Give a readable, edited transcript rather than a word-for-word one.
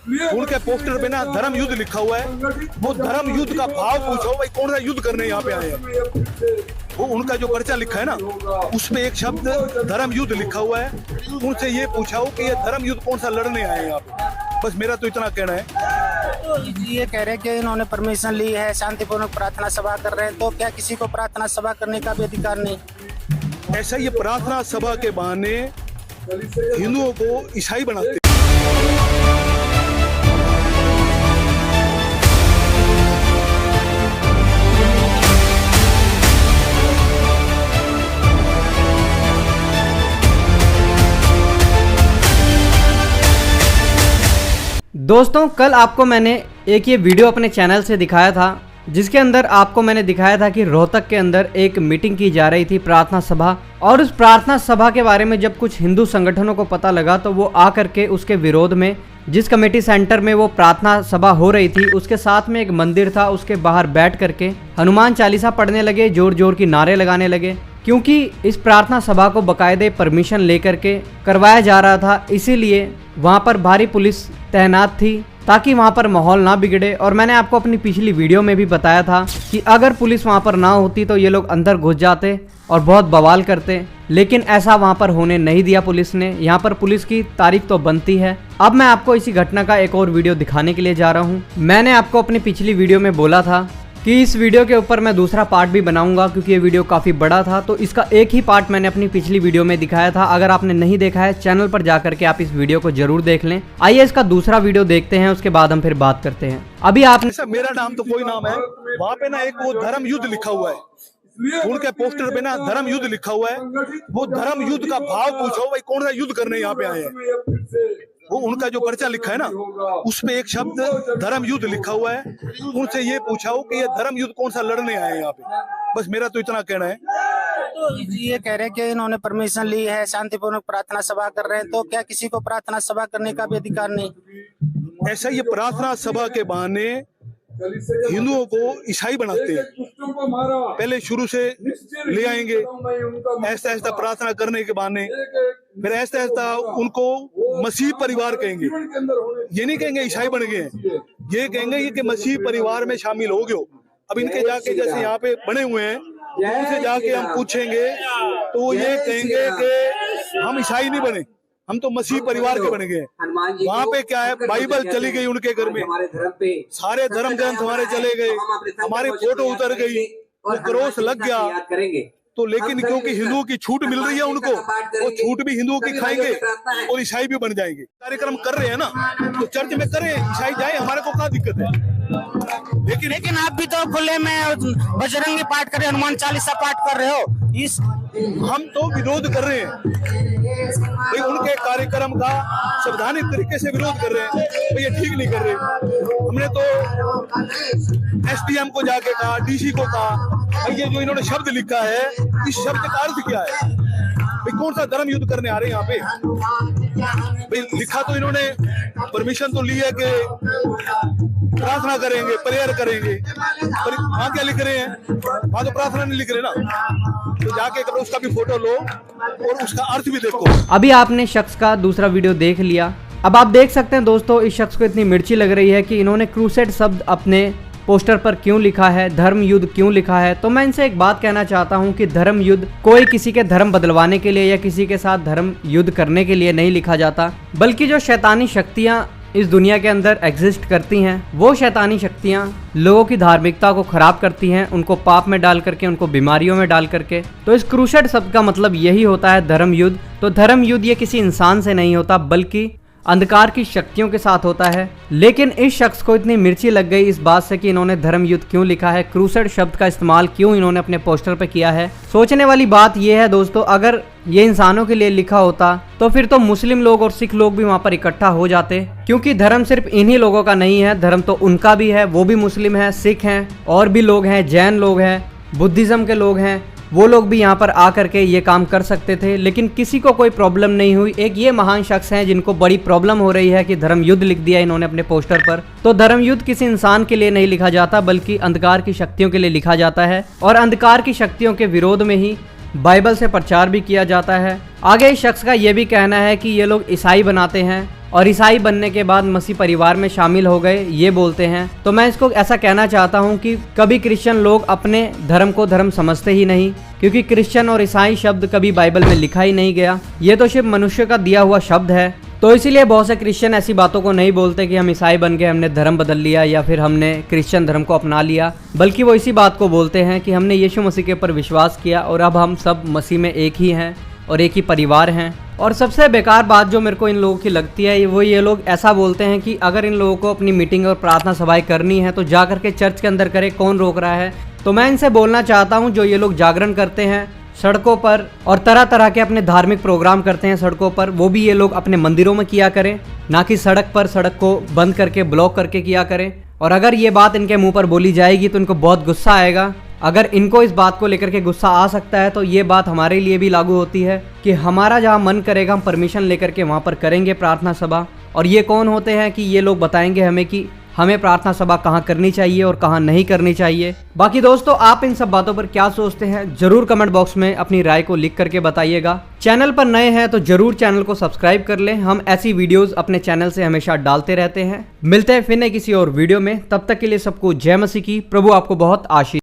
उनके पोस्टर पे ना धर्म युद्ध लिखा हुआ है। वो धर्म युद्ध का भाव पूछो भाई, कौन सा युद्ध करने यहाँ पे आए हैं। वो उनका जो पर्चा लिखा है ना, उसमें एक शब्द धर्म युद्ध लिखा हुआ है। उनसे ये पूछा हो कि ये धर्म युद्ध कौन सा लड़ने आए हैं यहाँ पे। बस मेरा तो इतना कहना है। तो ये कह रहे हैं कि इन्होंने परमिशन ली है, शांतिपूर्वक प्रार्थना सभा कर रहे हैं, तो क्या किसी को प्रार्थना सभा करने का भी अधिकार नहीं? ऐसा ये प्रार्थना सभा के बहाने हिंदुओं को ईसाई बनाते हैं। दोस्तों, कल आपको मैंने एक ये वीडियो अपने चैनल से दिखाया था, जिसके अंदर आपको मैंने दिखाया था कि रोहतक के अंदर एक मीटिंग की जा रही थी, प्रार्थना सभा। और उस प्रार्थना सभा के बारे में जब कुछ हिंदू संगठनों को पता लगा तो वो आकर के उसके विरोध में, जिस कमेटी सेंटर में वो प्रार्थना सभा हो रही थी उसके साथ में एक मंदिर था, उसके बाहर बैठ करके हनुमान चालीसा पढ़ने लगे, जोर जोर की नारे लगाने लगे। क्योंकि इस प्रार्थना सभा को बाकायदे परमिशन लेकर के करवाया जा रहा था, इसीलिए वहाँ पर भारी पुलिस तैनात थी ताकि वहाँ पर माहौल ना बिगड़े। और मैंने आपको अपनी पिछली वीडियो में भी बताया था कि अगर पुलिस वहाँ पर ना होती तो ये लोग अंदर घुस जाते और बहुत बवाल करते, लेकिन ऐसा वहाँ पर होने नहीं दिया पुलिस ने। यहाँ पर पुलिस की तारीफ तो बनती है। अब मैं आपको इसी घटना का एक और वीडियो दिखाने के लिए जा रहा हूँ। मैंने आपको अपनी पिछली वीडियो में बोला था कि इस वीडियो के ऊपर मैं दूसरा पार्ट भी बनाऊंगा, क्योंकि ये वीडियो काफ़ी बड़ा था, तो इसका एक ही पार्ट मैंने अपनी पिछली वीडियो में दिखाया था। अगर आपने नहीं देखा है, चैनल पर जाकर के आप इस वीडियो को जरूर देख लें। आइए इसका दूसरा वीडियो देखते हैं, उसके बाद हम फिर बात करते हैं। अभी आपने मेरा नाम तो कोई नाम है, वहाँ पे ना एक वो धर्म युद्ध लिखा हुआ है। उनके पोस्टर पे ना धर्म युद्ध लिखा हुआ है। वो धर्म युद्ध का भाव पूछो भाई, कौन सा युद्ध करने यहाँ पे आए हैं। वो उनका जो पर्चा लिखा है ना, उसमें एक शब्द धर्म युद्ध लिखा हुआ है। उनसे ये पूछा हो कि ये धर्म युद्ध कौन सा लड़ने आए हैं यहाँ पे। बस मेरा तो इतना कहना है। तो ये कह रहे हैं कि इन्होंने परमिशन ली है, शांतिपूर्वक प्रार्थना सभा कर रहे हैं, तो क्या किसी को प्रार्थना सभा करने का भी अधिकार नहीं? ऐसा ये प्रार्थना सभा के बहाने हिंदुओं को ईसाई बनाते हैं। पहले शुरू से ले आएंगे, ऐसा ऐसा प्रार्थना करने के बहाने, फिर ऐसा ऐसा उनको मसीह परिवार कहेंगे। ये नहीं कहेंगे ईसाई बन गए हैं, ये कहेंगे ये कि मसीह परिवार में शामिल हो गए हो। अब इनके जाके जैसे यहाँ पे बने हुए हैं, उनसे जाके हम पूछेंगे तो ये कहेंगे कि हम ईसाई नहीं बने, हम तो मसीह परिवार के बन गए। वहाँ पे क्या है, बाइबल चली गई उनके घर में, सारे धर्म ग्रंथ हमारे चले गए, हमारी फोटो उतर गई, वो क्रॉस लग गया। तो लेकिन क्योंकि हिंदुओं की छूट मिल रही है उनको, वो छूट भी हिंदुओं की खाएंगे और ईसाई भी बन जाएंगे। कार्यक्रम कर रहे हैं ना, तो चर्च में करें, ईसाई जाए, हमारे को क्या दिक्कत है। लेकिन आप भी तो खुले में बजरंगी पाठ कर रहे हो, हनुमान चालीसा पाठ कर रहे हो। इस हम तो विरोध कर रहे हैं भाई, उनके कार्यक्रम का संवैधानिक तरीके से विरोध कर रहे हैं भाई, ये ठीक नहीं कर रहे। हमने तो एसडीएम को जाके कहा, डीसी को कहा भाई ये जो इन्होंने शब्द लिखा है, इस शब्द का अर्थ क्या है भाई, कौन सा धर्म युद्ध करने आ रहे हैं यहाँ पे भाई। लिखा तो इन्होंने, परमिशन तो ली है कि प्रार्थना करेंगे, प्रेयर करेंगे, पर वहाँ क्या लिख रहे हैं, वहाँ तो प्रार्थना नहीं लिख रहे ना। तो जाके करो, उसका भी फोटो लो और उसका अर्थ भी देखो। अभी आपने शख्स का दूसरा वीडियो देख लिया। अब आप देख सकते हैं दोस्तों, इस शख्स को इतनी मिर्ची लग रही है कि इन्होंने क्रूसेड शब्द अपने पोस्टर पर क्यों लिखा है, धर्म युद्ध क्यों लिखा है। तो मैं इनसे एक बात कहना चाहता हूं कि धर्म युद्ध कोई किसी के धर्म बदलवाने के लिए या किसी के साथ धर्म युद्ध करने के लिए नहीं लिखा जाता, बल्कि जो शैतानी शक्तियां इस दुनिया के अंदर एग्जिस्ट करती हैं, वो शैतानी शक्तियां लोगों की धार्मिकता को खराब करती हैं, उनको पाप में डाल करके, उनको बीमारियों में डाल करके। तो इस क्रूसेड शब्द का मतलब यही होता है, धर्म युद्ध। तो धर्म युद्ध ये किसी इंसान से नहीं होता, बल्कि अंधकार की शक्तियों के साथ होता है। लेकिन इस शख्स को इतनी मिर्ची लग गई इस बात से कि इन्होंने धर्म युद्ध क्यों लिखा है, क्रूसेड शब्द का इस्तेमाल क्यों इन्होंने अपने पोस्टर पे किया है। सोचने वाली बात यह है दोस्तों, अगर ये इंसानों के लिए लिखा होता तो फिर तो मुस्लिम लोग और सिख लोग भी वहाँ पर इकट्ठा हो जाते, क्योंकि धर्म सिर्फ इन्हीं लोगों का नहीं है, धर्म तो उनका भी है, वो भी मुस्लिम है, सिख हैं, और भी लोग हैं, जैन लोग हैं, बुद्धिज्म के लोग हैं, वो लोग भी यहाँ पर आकर के ये काम कर सकते थे। लेकिन किसी को कोई प्रॉब्लम नहीं हुई। एक ये महान शख्स हैं जिनको बड़ी प्रॉब्लम हो रही है कि धर्म युद्ध लिख दिया इन्होंने अपने पोस्टर पर। तो धर्म युद्ध किसी इंसान के लिए नहीं लिखा जाता, बल्कि अंधकार की शक्तियों के लिए लिखा जाता है, और अंधकार की शक्तियों के विरोध में ही बाइबल से प्रचार भी किया जाता है। आगे इस शख्स का ये भी कहना है कि ये लोग ईसाई बनाते हैं और ईसाई बनने के बाद मसीह परिवार में शामिल हो गए, ये बोलते हैं। तो मैं इसको ऐसा कहना चाहता हूँ कि कभी क्रिश्चियन लोग अपने धर्म को धर्म समझते ही नहीं, क्योंकि क्रिश्चियन और ईसाई शब्द कभी बाइबल में लिखा ही नहीं गया, ये तो सिर्फ मनुष्य का दिया हुआ शब्द है। तो इसीलिए बहुत से क्रिश्चियन ऐसी बातों को नहीं बोलते कि हम ईसाई बन गए, हमने धर्म बदल लिया या फिर हमने क्रिश्चियन धर्म को अपना लिया, बल्कि वो इसी बात को बोलते हैं कि हमने यीशु मसीह के ऊपर विश्वास किया और अब हम सब मसीह में एक ही हैं और एक ही परिवार हैं। और सबसे बेकार बात जो मेरे को इन लोगों की लगती है वो ये लोग ऐसा बोलते हैं कि अगर इन लोगों को अपनी मीटिंग और प्रार्थना सभाएं करनी है तो जा करके चर्च के अंदर करे, कौन रोक रहा है। तो मैं इनसे बोलना चाहता हूँ, जो ये लोग जागरण करते हैं सड़कों पर और तरह तरह के अपने धार्मिक प्रोग्राम करते हैं सड़कों पर, वो भी ये लोग अपने मंदिरों में किया करें, ना कि सड़क पर सड़क को बंद करके ब्लॉक करके किया करें। और अगर ये बात इनके मुंह पर बोली जाएगी तो इनको बहुत गुस्सा आएगा। अगर इनको इस बात को लेकर के गुस्सा आ सकता है तो ये बात हमारे लिए भी लागू होती है कि हमारा जहाँ मन करेगा हम परमिशन लेकर के वहाँ पर करेंगे प्रार्थना सभा। और ये कौन होते हैं कि ये लोग बताएंगे हमें कि हमें प्रार्थना सभा कहाँ करनी चाहिए और कहाँ नहीं करनी चाहिए। बाकी दोस्तों, आप इन सब बातों पर क्या सोचते हैं जरूर कमेंट बॉक्स में अपनी राय को लिख करके बताइएगा। चैनल पर नए हैं तो जरूर चैनल को सब्सक्राइब कर लें, हम ऐसी वीडियोस अपने चैनल से हमेशा डालते रहते हैं। मिलते हैं फिर किसी और वीडियो में, तब तक के लिए सबको जय मसीह की। प्रभु आपको बहुत आशीष